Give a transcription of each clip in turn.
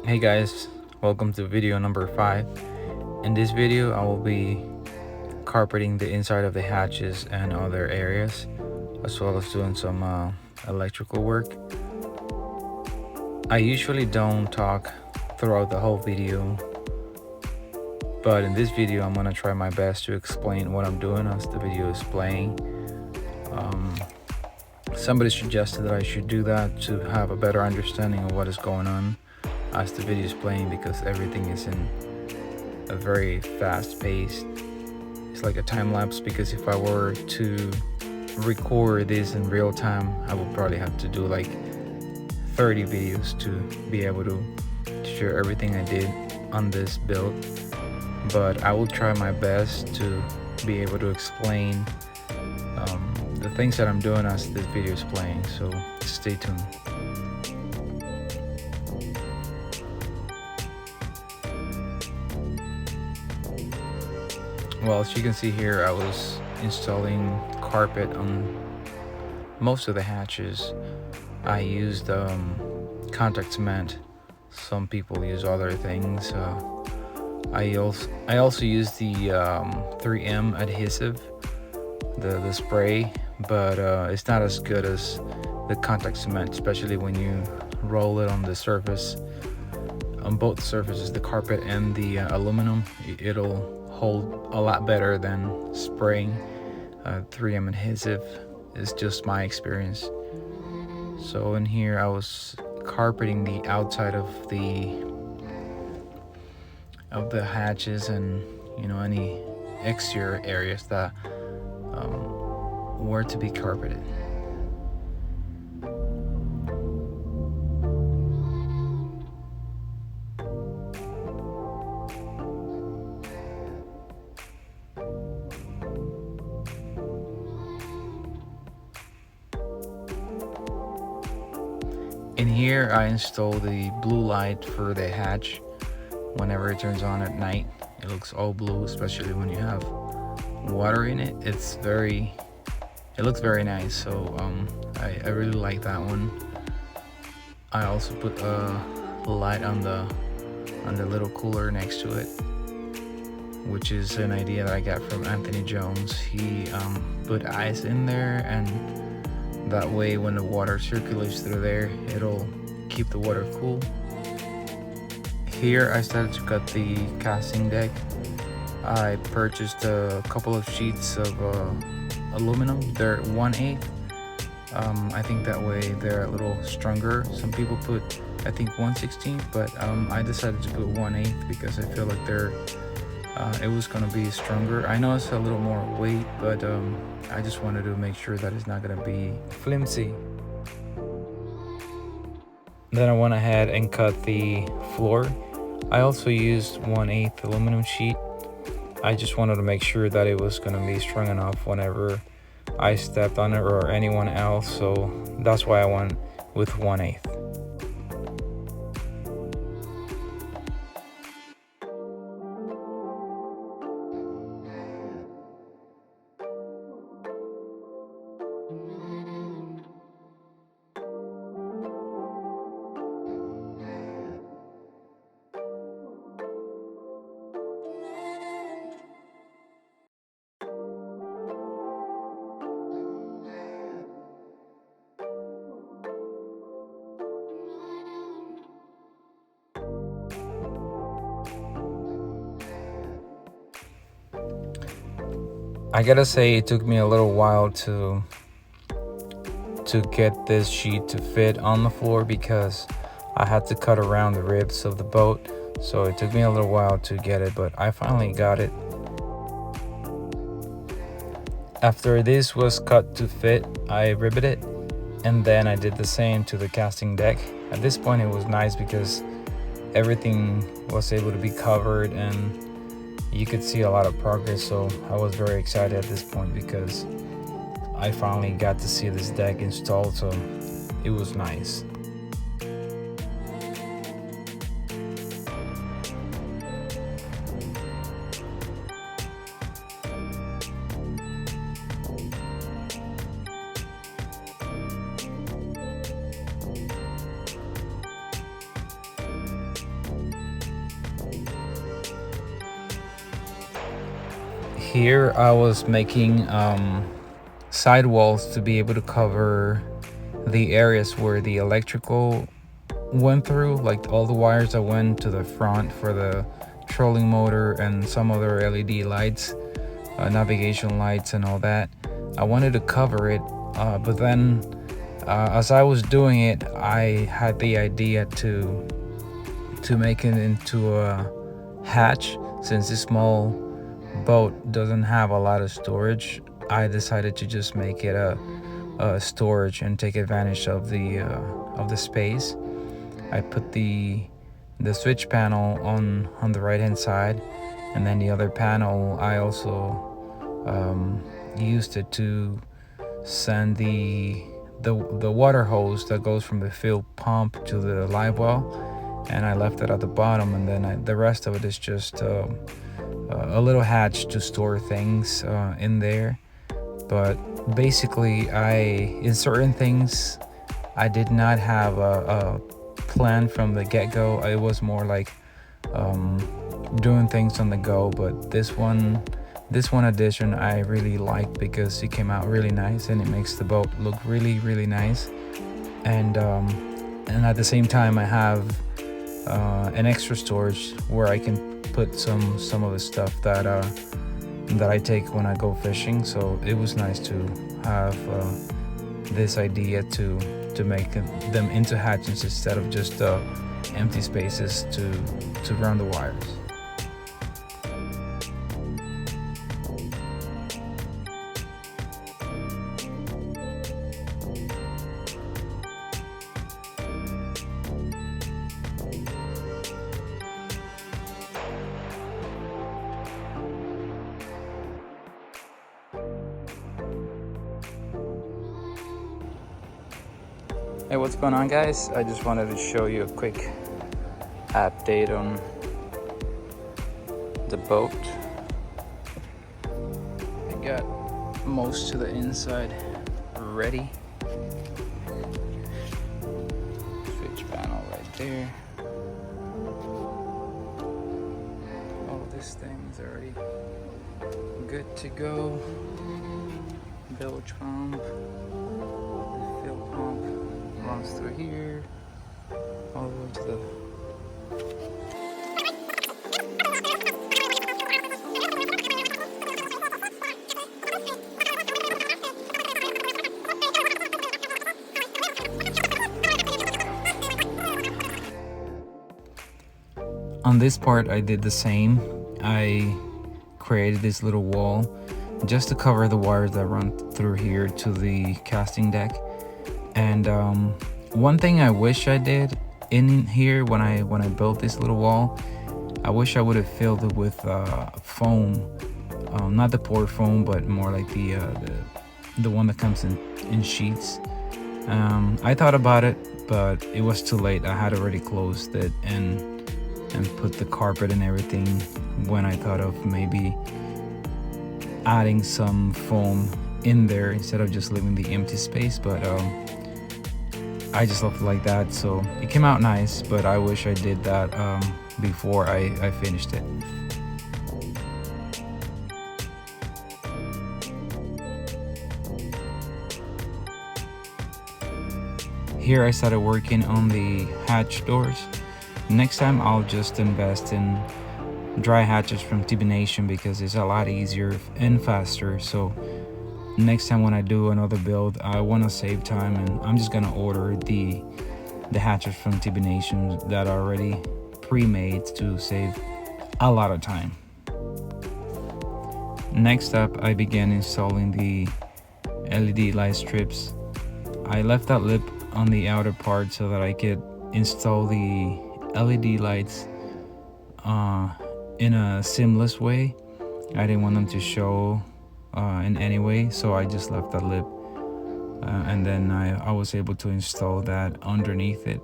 Hey guys, welcome to video number 5. In this video I will be carpeting the inside of the hatches and other areas, as well as doing some electrical work. I usually don't talk throughout the whole video, but in this video I'm gonna try my best to explain what I'm doing as the video is playing. Somebody suggested that I should do that to have a better understanding of what is going on as the video is playing, because everything is in a very fast pace. It's like a time lapse, because if I were to record this in real time, I would probably have to do like 30 videos to be able to share everything I did on this build. But I will try my best to be able to explain the things that I'm doing as this video is playing, so stay tuned. Well, as you can see here, I was installing carpet on most of the hatches. I used contact cement. Some people use other things. I also use the 3M adhesive, the spray, but it's not as good as the contact cement, especially when you roll it on the surface, on both surfaces, the carpet and the aluminum. It'll hold a lot better than spraying. 3M adhesive is just my experience. So in here I was carpeting the outside of the hatches, and any exterior areas that were to be carpeted. In here I install the blue light for the hatch. Whenever it turns on at night, it looks all blue, especially when you have water in it. It looks very nice, so I really like that one. I also put a light on the little cooler next to it, which is an idea that I got from Anthony Jones. He put ice in there, and that way when the water circulates through there, it'll keep the water cool. Here I started to cut the casting deck. I purchased a couple of sheets of aluminum. They're 1/8. I think that way they're a little stronger. Some people put, I think, 1/16, but I decided to put 1/8 because I feel like it was gonna be stronger. I know it's a little more weight, but I just wanted to make sure that it's not gonna be flimsy. Then I went ahead and cut the floor. I also used 1/8 aluminum sheet. I just wanted to make sure that it was gonna be strong enough whenever I stepped on it or anyone else, so that's why I went with 1/8. I gotta say, it took me a little while to get this sheet to fit on the floor, because I had to cut around the ribs of the boat, so it took me a little while to get it, but I finally got it. After this was cut to fit, I riveted it, and then I did the same to the casting deck. At this point it was nice because everything was able to be covered and you could see a lot of progress, so I was very excited at this point because I finally got to see this deck installed, so it was nice. Here I was making sidewalls to be able to cover the areas where the electrical went through, like all the wires that went to the front for the trolling motor and some other LED lights, navigation lights and all that. I wanted to cover it, but then as I was doing it, I had the idea to make it into a hatch. Since this small boat doesn't have a lot of storage, I decided to just make it a storage and take advantage of the space. I put the switch panel on the right hand side, and then the other panel I also used it to send the water hose that goes from the field pump to the live well, and I left it at the bottom, and then the rest of it is just a little hatch to store things in there. But basically, in certain things I did not have a plan from the get-go. It was more like doing things on the go. But this one addition I really liked because it came out really nice, and it makes the boat look really, really nice. And at the same time, I have an extra storage where I can put some of the stuff that I take when I go fishing. So it was nice to have this idea to make them into hatches instead of just empty spaces to run the wires. Hey, what's going on, guys? I just wanted to show you a quick update on the boat. I got most of the inside ready. Switch panel right there. All this thing's already good to go. Bilge pump, fill pump runs through here, all the way to the on this part. I did the same. I created this little wall just to cover the wires that run through here to the casting deck. And one thing I wish I did in here when I built this little wall, I wish I would have filled it with foam, not the pour foam, but more like the one that comes in sheets. I thought about it, but it was too late. I had already closed it and put the carpet and everything when I thought of maybe adding some foam in there instead of just leaving the empty space. But I just left it like that, so it came out nice, but I wish I did that before I finished it. Here I started working on the hatch doors. Next time I'll just invest in dry hatches from TB Nation because it's a lot easier and faster. So next time when I do another build, I want to save time, and I'm just gonna order the hatches from TB Nation that are already pre-made to save a lot of time. Next up, I began installing the LED light strips. I left that lip on the outer part so that I could install the LED lights in a seamless way. I didn't want them to show in any way, so I just left that lip, and then I was able to install that underneath it,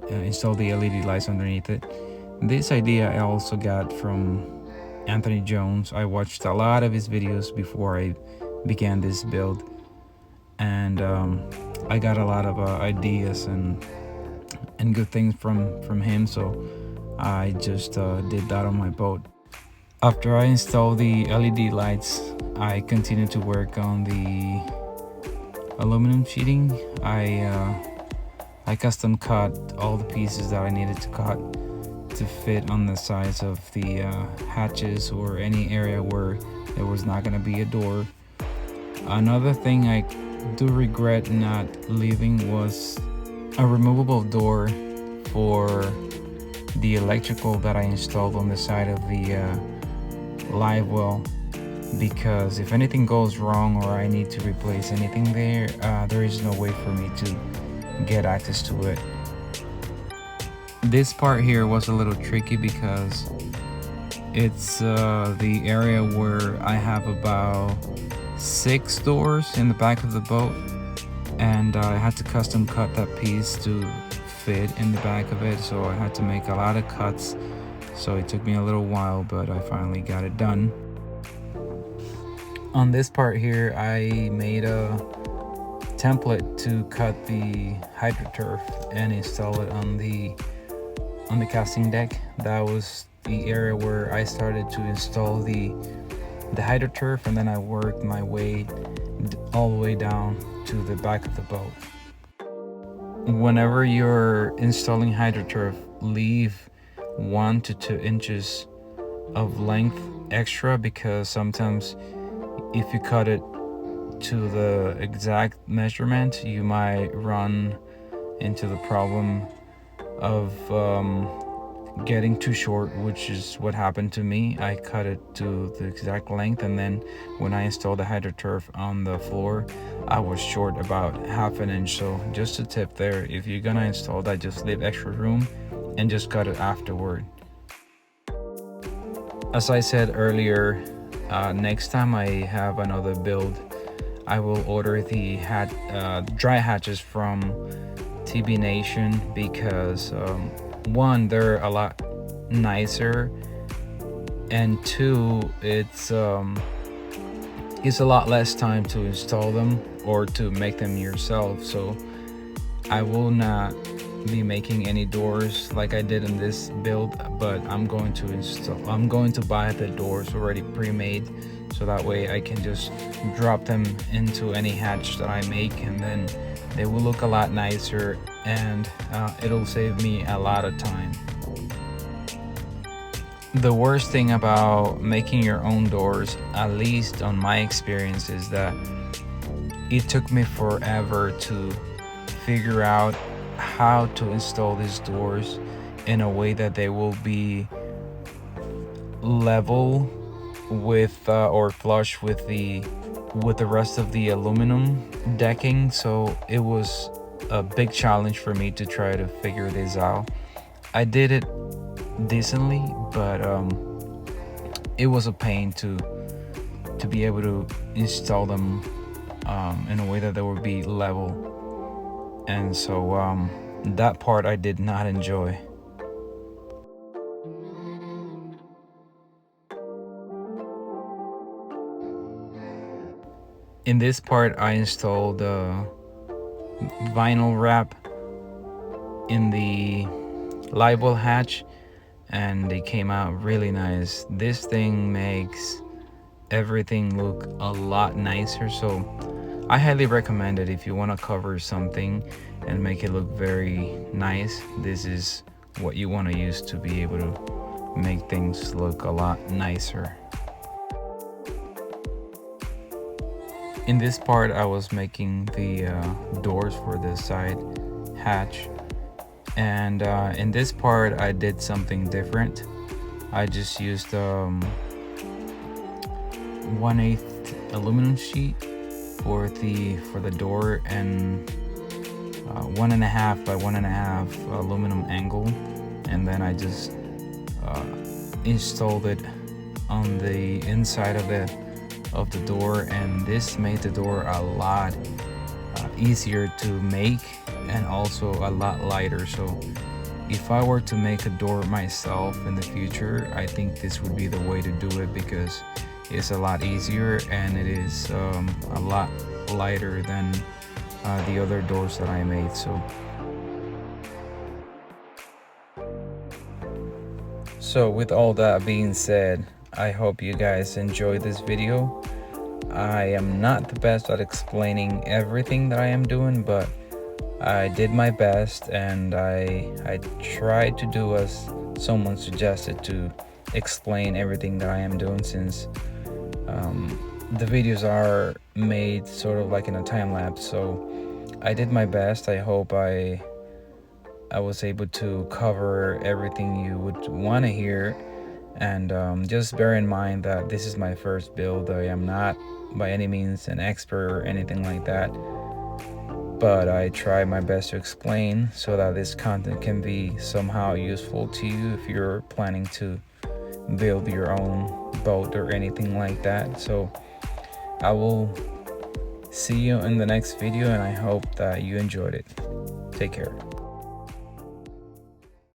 install the LED lights underneath it. This idea I also got from Anthony Jones. I watched a lot of his videos before I began this build, and I got a lot of ideas and good things from him, so I just did that on my boat. After I installed the LED lights, I continued to work on the aluminum sheeting. I custom cut all the pieces that I needed to cut to fit on the sides of the hatches or any area where there was not going to be a door. Another thing I do regret not leaving was a removable door for the electrical that I installed on the side of the live well, because if anything goes wrong or I need to replace anything there is no way for me to get access to it. This part here was a little tricky because it's the area where I have about 6 doors in the back of the boat, and I had to custom cut that piece to fit in the back of it, so I had to make a lot of cuts. So it took me a little while, but I finally got it done. On this part here, I made a template to cut the hydroturf and install it on the casting deck. That was the area where I started to install the hydroturf, and then I worked my way all the way down to the back of the boat. Whenever you're installing hydroturf, leave 1 to 2 inches of length extra, because sometimes if you cut it to the exact measurement, you might run into the problem of getting too short, which is what happened to me. I cut it to the exact length, and then when I installed the hydroturf on the floor, I was short about 1/2 inch. So just a tip there, if you're gonna install that, just leave extra room and just cut it afterward. As I said earlier, next time I have another build, I will order the dry hatches from TB Nation, because 1, they're a lot nicer, and 2, it's a lot less time to install them or to make them yourself. So I will not be making any doors like I did in this build, but I'm going to buy the doors already pre-made, so that way I can just drop them into any hatch that I make, and then they will look a lot nicer, and it'll save me a lot of time. The worst thing about making your own doors, at least on my experience, is that it took me forever to figure out how to install these doors in a way that they will be level with or flush with the rest of the aluminum decking. So it was a big challenge for me to try to figure this out. I did it decently, but it was a pain to be able to install them in a way that they would be level, and so that part I did not enjoy. In this part, I installed vinyl wrap in the live well hatch, and they came out really nice. This thing makes everything look a lot nicer, so I highly recommend it. If you want to cover something and make it look very nice, this is what you want to use to be able to make things look a lot nicer. In this part, I was making the doors for the side hatch, and in this part I did something different. I just used 1/8 aluminum sheet for the door, and 1.5 by 1.5 aluminum angle, and then I just installed it on the inside of the door, and this made the door a lot easier to make and also a lot lighter. So if I were to make a door myself in the future, I think this would be the way to do it, because it's a lot easier and it is a lot lighter than the other doors that I made. So with all that being said, I hope you guys enjoy this video. I am not the best at explaining everything that I am doing, but I did my best, and I tried to do as someone suggested, to explain everything that I am doing, since the videos are made sort of like in a time lapse. So I did my best. I hope I was able to cover everything you would want to hear. And just bear in mind that this is my first build. I am not by any means an expert or anything like that, but I try my best to explain so that this content can be somehow useful to you if you're planning to build your own boat or anything like that. So I will see you in the next video, and I hope that you enjoyed it. Take care.